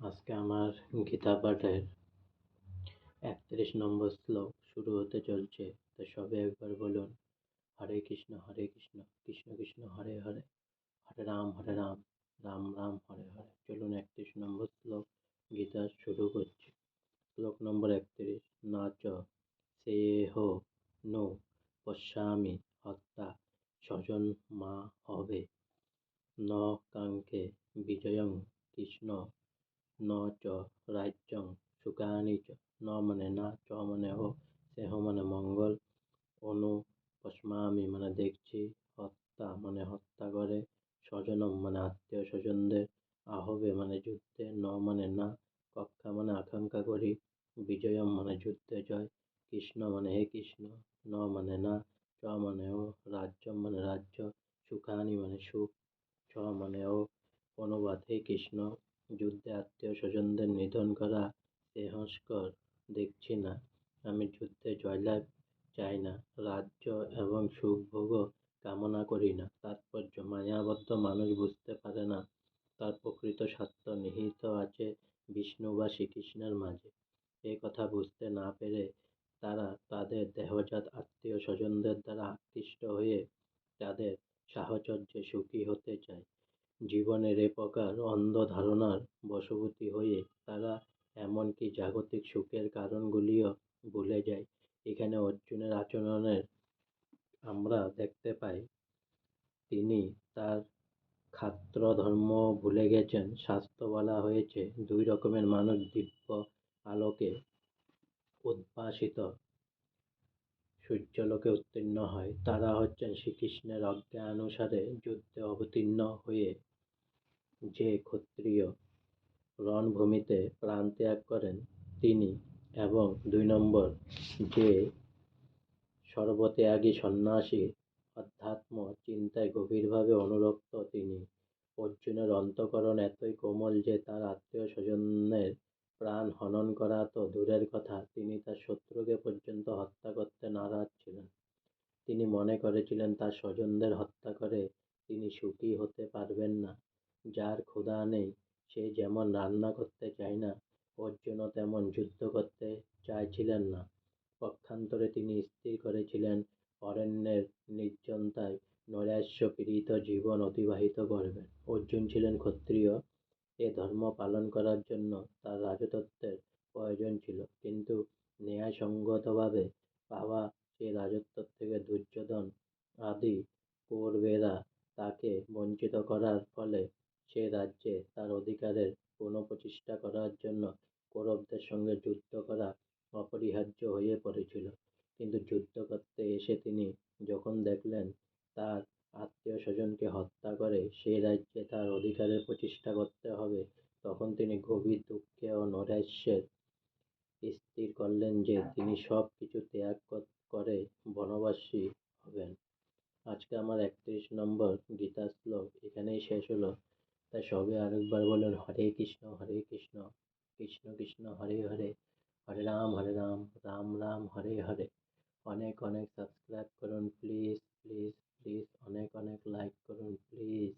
আজকে আমার গীতা পাঠের ৩১ নম্বর শ্লোক শুরু হতে চলছে। তো সবে একবার বলুন, হরে কৃষ্ণ কৃষ্ণ কৃষ্ণ হরে হরে, হরে রাম রাম রাম হরে হরে। চলুন ৩১ নম্বর শ্লোক গীতা শুরু করছি। শ্লোক নম্বর ৩১। না চ সেহ নো পশ্যামি হত্যা স্বজন মা হবে, ন কাঙ্ক্ষে বিজয়ং কৃষ্ণ, ন চ রাজ্যং সুখানি চ। ন মানে না, চ মানে ও, সেহ মানে মঙ্গল, অনু পশ্মামি মানে দেখছি, হত্যা মানে হত্যা করে, স্বজনম মানে আত্মীয় স্বজনদের, আহবে মানে যুদ্ধে, ন মানে না, কক্ষা মানে আকাঙ্ক্ষা করি, বিজয়ম মানে যুদ্ধে জয়, কৃষ্ণ মানে হে কৃষ্ণ, ন মানে না, চ মানে ও, রাজ্যম মানে রাজ্য, সুখানি মানে সুখ, ছ মানে ও। অনুবাদ: হে কৃষ্ণ, যুদ্ধে আত্মীয় স্বজনদের নিধন করা শ্রেয়স্কর দেখছি না। আমি যুদ্ধে জয়লাভ চাই না, রাজ্য এবং সুখ ভোগও কামনা করি না। তাৎপর্য: মায়াবদ্ধ মানুষ বুঝতে পারে না তার প্রকৃত স্বার্থ নিহিত আছে বিষ্ণু বা শ্রীকৃষ্ণের মাঝে। এ কথা বুঝতে না পেরে তারা তাদের দেহজাত আত্মীয় স্বজনদের দ্বারা আকৃষ্ট হয়ে তাদের সাহচর্যে সুখী হতে চায়। জীবনের এ প্রকার অন্ধ ধারণার বশবর্তী হয়ে তারা এমনকি জাগতিক সুখের কারণগুলিও ভুলে যায়। এখানে অর্জুনের আচরণের আমরা দেখতে পাই, তিনি তার ক্ষাত্র ধর্ম ভুলে গেছেন। শাস্ত্র বলা হয়েছে, দুই রকমের মানুষ দিব্য আলোকে উদ্ভাসিত সূর্যলোকে উত্তীর্ণ হয়। তারা হচ্ছেন শ্রীকৃষ্ণের আজ্ঞানুসারে যুদ্ধে অবতীর্ণ হয়ে যে ক্ষত্রিয় রণভূমিতে প্রাণ ত্যাগ করেন তিনি, এবং ২ নম্বর যে সর্বত্যাগী সন্ন্যাসী, অধ্যাত্ম চিন্তায় গভীরভাবে অনুরক্ত তিনি। অর্জুনের অন্তঃকরণ এতই কোমল যে তার আত্মীয় স্বজনের প্রাণ হনন করা তো দূরের কথা, তিনি তার শত্রুকে পর্যন্ত হত্যা করতে নারাজ ছিলেন। তিনি মনে করেছিলেন তার স্বজনদের হত্যা করে তিনি সুখী হতে পারবেন না। যার ক্ষুধা নেই সে যেমন রান্না করতে চায় না, অর্জুনও তেমন যুদ্ধ করতে চাইছিলেন না। পক্ষান্তরে তিনি স্থির করেছিলেন অরণ্যের নির্জনতায় নৈরাশ্যপীড়িত জীবন অতিবাহিত করবেন। অর্জুন ছিলেন ক্ষত্রিয়, এ ধর্ম পালন করার জন্য তার রাজতত্ত্বের প্রয়োজন ছিল, কিন্তু ন্যায়সঙ্গতভাবে পাওয়া সে রাজত্ব থেকে দুর্যোধন আদি কৌরবেরা তাকে বঞ্চিত করার ফলে সে রাজ্যে তার অধিকারের পুনঃপ্রতিষ্ঠা করার জন্য কৌরবদের সঙ্গে যুদ্ধ করা অপরিহার্য হয়ে পড়েছিল। কিন্তু যুদ্ধ করতে এসে তিনি যখন দেখলেন তার আত্মীয় স্বজনকে হত্যা করে সেই রাজ্যে তার অধিকারের প্রতিষ্ঠা করতে হবে, তখন তিনি গভীর দুঃখে ও নৈরাশ্যে স্থির করলেন যে তিনি সব কিছু ত্যাগ করে বনবাসী হবেন। আজকে আমার ৩১ নম্বর গীতা শ্লোক এখানেই শেষ হলো। তাই সবে আরেকবার বলুন, হরে কৃষ্ণ কৃষ্ণ কৃষ্ণ হরে হরে, হরে রাম রাম রাম হরে হরে। অনেক অনেক সাবস্ক্রাইব করুন প্লিজ প্লিজ প্লিজ, অনেক অনেক লাইক করুন প্লিজ।